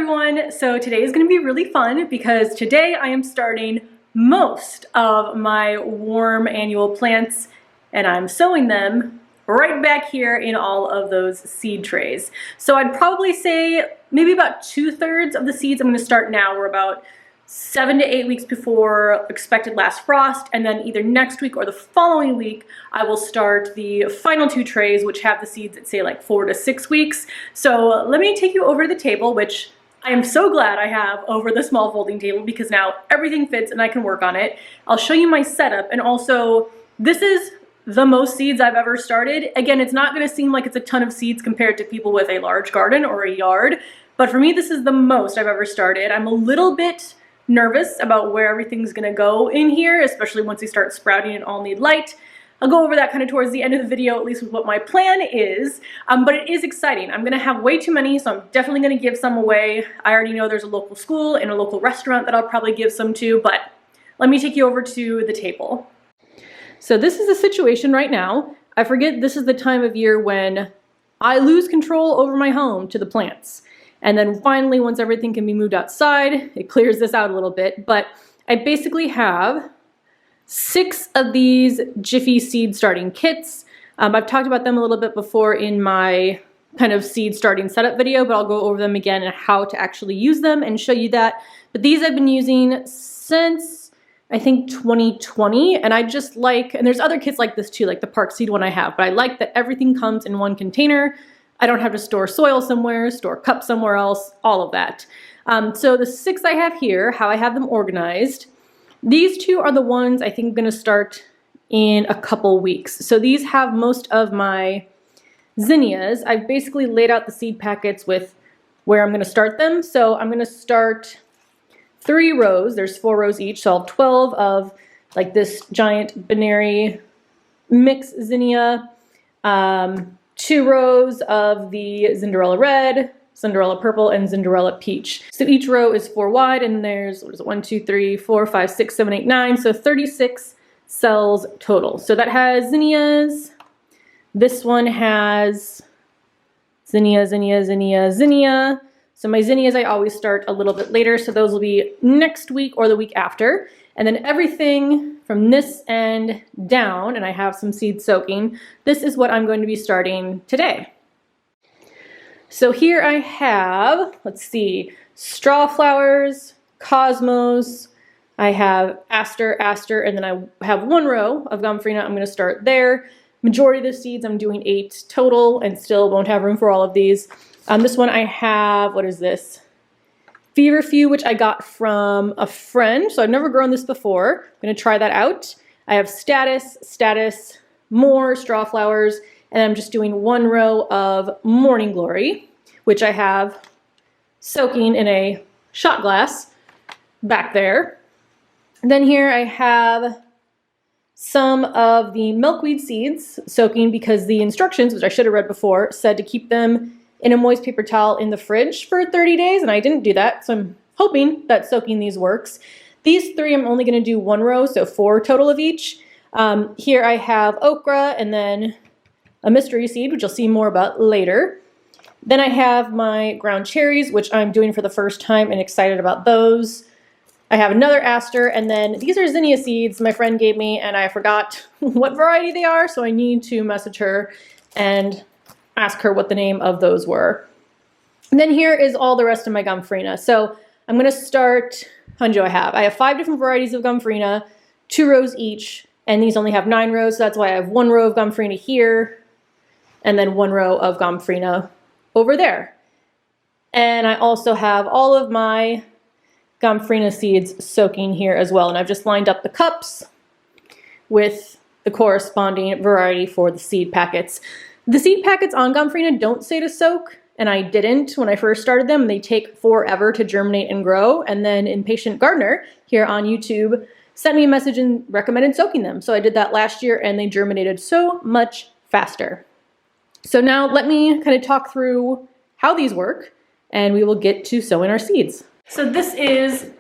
everyone! So today is going to be really fun because today I am starting most of my warm annual plants and I'm sowing them right back here in all of those seed trays. So I'd probably say maybe about 2/3 of the seeds I'm going to start now. We're about 7 to 8 weeks before expected last frost, and then either next week or the following week I will start the final 2 trays, which have the seeds at say like 4 to 6 weeks. So let me take you over to the table, which I am so glad I have over the small folding table because now everything fits and I can work on it. I'll show you my setup, and also this is the most seeds I've ever started. Again, it's not going to seem like it's a ton of seeds compared to people with a large garden or a yard, but for me this is the most I've ever started. I'm a little bit nervous about where everything's gonna go in here, especially once they start sprouting and all need light. I'll go over that kind of towards the end of the video, at least with what my plan is, but it is exciting. I'm gonna have way too many, so I'm definitely gonna give some away. I already know there's a local school and a local restaurant that I'll probably give some to, but let me take you over to the table. So this is the situation right now. I forget this is the time of year when I lose control over my home to the plants. And then finally, once everything can be moved outside, it clears this out a little bit. But I basically have 6 of these Jiffy seed starting kits. I've talked about them a little bit before in my kind of seed starting setup video, but I'll go over them again and how to actually use them and show you that. But these I've been using since I think 2020, and I just like, and there's other kits like this too, like the Park Seed one I have, but I like that everything comes in one container. I don't have to store soil somewhere, store cups somewhere else, all of that. So the 6 I have here, how I have them organized, these 2 are the ones I think I'm going to start in a couple weeks. So these have most of my zinnias. I've basically laid out the seed packets with where I'm going to start them. So I'm going to start 3 rows. There's 4 rows each, so I'll have 12 of like this giant binary mix zinnia. 2 rows of the Cinderella Red, Cinderella Purple, and Cinderella Peach. So each row is 4 wide, and there's, what is it, 1, 2, 3, 4, 5, 6, 7, 8, 9, so 36 cells total. So that has zinnias. This one has zinnia, zinnia, zinnia, zinnia. So my zinnias I always start a little bit later, so those will be next week or the week after. And then everything from this end down, and I have some seed soaking, this is what I'm going to be starting today. So here I have, let's see, straw flowers, cosmos, I have aster, aster, and then I have 1 row of gomphrena. I'm going to start there. Majority of the seeds, I'm doing 8 total and still won't have room for all of these. This one I have, what is this? Feverfew, which I got from a friend, so I've never grown this before. I'm going to try that out. I have status, status, more straw flowers, and I'm just doing 1 row of morning glory, which I have soaking in a shot glass back there. And then here I have some of the milkweed seeds soaking because the instructions, which I should have read before, said to keep them in a moist paper towel in the fridge for 30 days, and I didn't do that, so I'm hoping that soaking these works. These 3 I'm only going to do 1 row, so 4 total of each. Here I have okra and then a mystery seed, which you'll see more about later. Then I have my ground cherries, which I'm doing for the first time and excited about those. I have another aster, and then these are zinnia seeds my friend gave me, and I forgot what variety they are, so I need to message her and ask her what the name of those were. And then here is all the rest of my gomphrena. So I'm going to start, how many do I have? I have 5 different varieties of gomphrena, 2 rows each, and these only have 9 rows, so that's why I have 1 row of gomphrena here, and then 1 row of gomphrena over there. And I also have all of my gomphrena seeds soaking here as well, and I've just lined up the cups with the corresponding variety for the seed packets. The seed packets on gomphrena don't say to soak, and I didn't when I first started them. They take forever to germinate and grow, and then Impatient Gardener here on YouTube sent me a message and recommended soaking them. So I did that last year, and they germinated so much faster. So now let me kind of talk through how these work, and we will get to sowing our seeds. So this is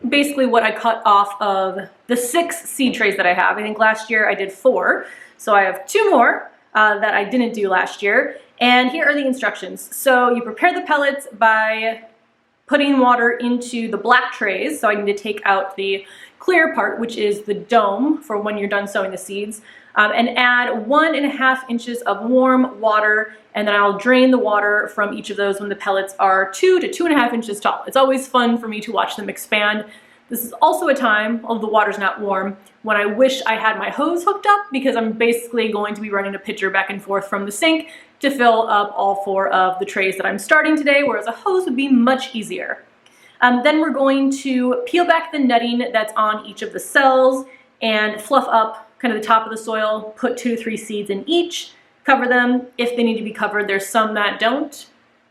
basically what I cut off of the 6 seed trays that I have. I think last year I did 4, so I have 2 more that I didn't do last year. And here are the instructions. So you prepare the pellets by putting water into the black trays. So I need to take out the clear part, which is the dome for when you're done sowing the seeds, and add 1.5 inches of warm water, and then I'll drain the water from each of those when the pellets are 2 to 2.5 inches tall. It's always fun for me to watch them expand. This is also a time, although the water's not warm, when I wish I had my hose hooked up, because I'm basically going to be running a pitcher back and forth from the sink to fill up all 4 of the trays that I'm starting today, whereas a hose would be much easier. Then we're going to peel back the netting that's on each of the cells and fluff up kind of the top of the soil, put 2 to 3 seeds in each, cover them if they need to be covered. There's some that don't.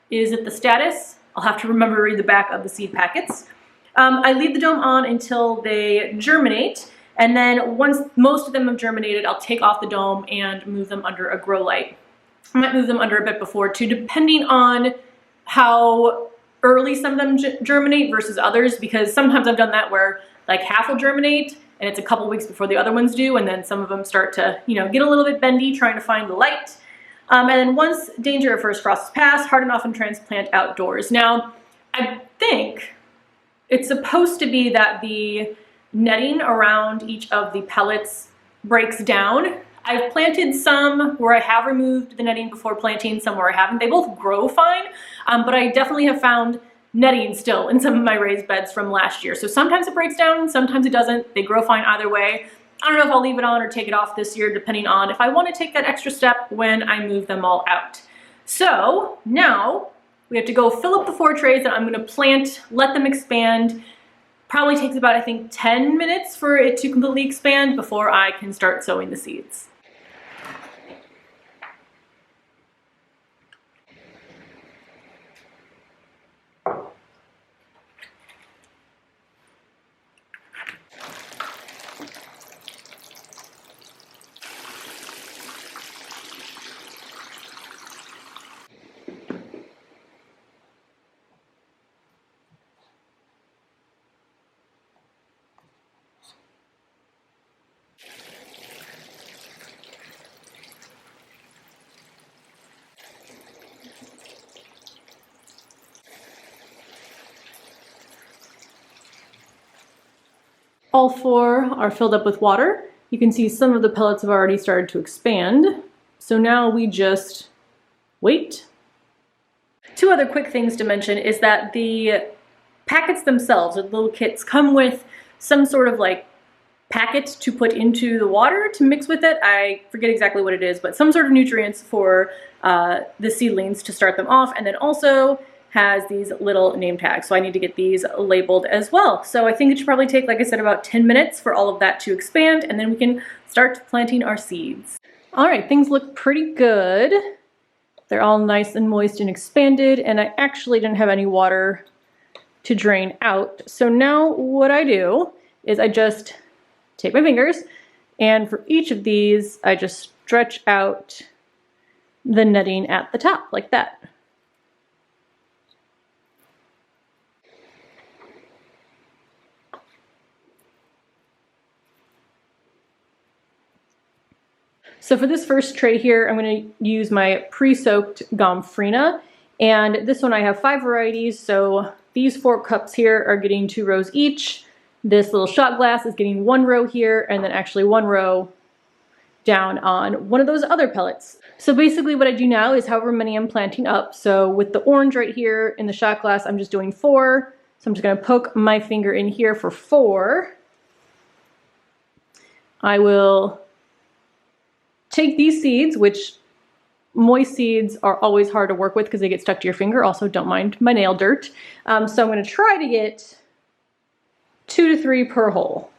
Is it the status? I'll have to remember to read the back of the seed packets. I leave the dome on until they germinate, and then once most of them have germinated, I'll take off the dome and move them under a grow light. I might move them under a bit before too, depending on how early some of them germinate versus others, because sometimes I've done that where like half will germinate and it's a couple weeks before the other ones do, and then some of them start to, get a little bit bendy trying to find the light. And then once danger of first frost is passed, harden off and transplant outdoors. Now, I think it's supposed to be that the netting around each of the pellets breaks down. I've planted some where I have removed the netting before planting, some where I haven't. They both grow fine, but I definitely have found netting still in some of my raised beds from last year. So sometimes it breaks down, sometimes it doesn't. They grow fine either way. I don't know if I'll leave it on or take it off this year, depending on if I want to take that extra step when I move them all out. So now we have to go fill up the 4 trays that I'm going to plant, let them expand. Probably takes about, I think, 10 minutes for it to completely expand before I can start sowing the seeds. All 4 are filled up with water. You can see some of the pellets have already started to expand. So now we just wait. 2 other quick things to mention is that the packets themselves, or the little kits, come with some sort of like packet to put into the water to mix with it. I forget exactly what it is, but some sort of nutrients for the seedlings to start them off, and then also has these little name tags. So I need to get these labeled as well. So I think it should probably take, like I said, about 10 minutes for all of that to expand, and then we can start planting our seeds. All right, things look pretty good. They're all nice and moist and expanded, and I actually didn't have any water to drain out. So now what I do is I just take my fingers, and for each of these, I just stretch out the netting at the top like that. So for this first tray here, I'm going to use my pre-soaked gomphrena, and this one I have 5 varieties, so these 4 cups here are getting 2 rows each. This little shot glass is getting 1 row here, and then actually 1 row down on one of those other pellets. So basically what I do now is however many I'm planting up. So with the orange right here in the shot glass, I'm just doing 4. So I'm just going to poke my finger in here for 4. I will take these seeds, which moist seeds are always hard to work with because they get stuck to your finger. Also, don't mind my nail dirt. So I'm going to try to get 2 to 3 per hole.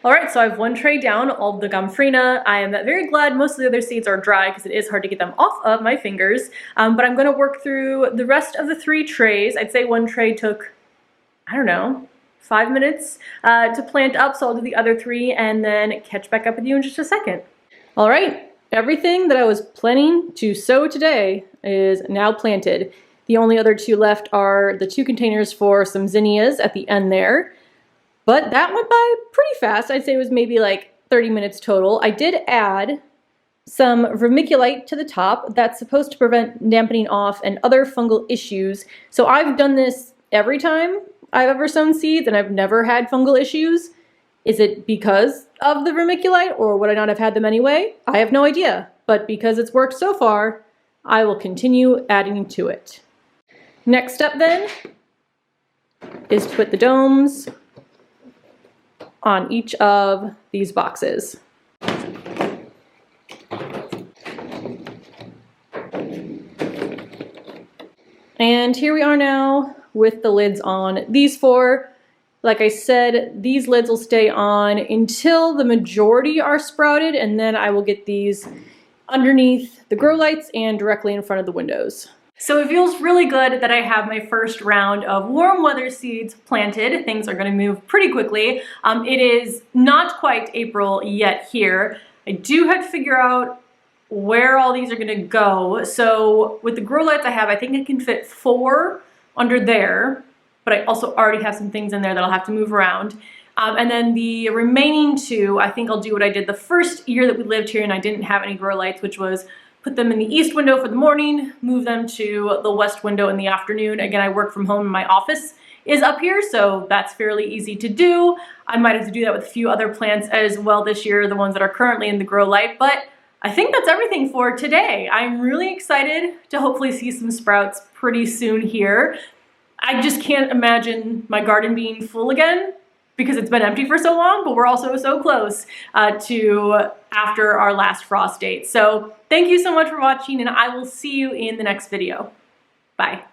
All right, so I have one tray down, all of the gomphrena. I am very glad most of the other seeds are dry because it is hard to get them off of my fingers. But I'm gonna work through the rest of the 3 trays. I'd say one tray took, I don't know, 5 minutes to plant up, so I'll do the other 3 and then catch back up with you in just a second. All right, everything that I was planning to sow today is now planted. The only other 2 left are the 2 containers for some zinnias at the end there. But that went by pretty fast. I'd say it was maybe like 30 minutes total. I did add some vermiculite to the top. That's supposed to prevent dampening off and other fungal issues. So I've done this every time I've ever sown seeds and I've never had fungal issues. Is it because of the vermiculite or would I not have had them anyway? I have no idea. But because it's worked so far, I will continue adding to it. Next step then is to put the domes on each of these boxes. And here we are now with the lids on these 4. Like I said, these lids will stay on until the majority are sprouted, and then I will get these underneath the grow lights and directly in front of the windows. So it feels really good that I have my first round of warm weather seeds planted. Things are going to move pretty quickly. It is not quite April yet here. I do have to figure out where all these are going to go. So with the grow lights I have, I think I can fit 4 under there, but I also already have some things in there that I'll have to move around. And then the remaining 2, I think I'll do what I did the first year that we lived here and I didn't have any grow lights, which was put them in the east window for the morning, move them to the west window in the afternoon. Again, I work from home and my office is up here, so that's fairly easy to do. I might have to do that with a few other plants as well this year, the ones that are currently in the grow light, but I think that's everything for today. I'm really excited to hopefully see some sprouts pretty soon here. I just can't imagine my garden being full again because it's been empty for so long, but we're also so close to after our last frost date. So thank you so much for watching and I will see you in the next video. Bye.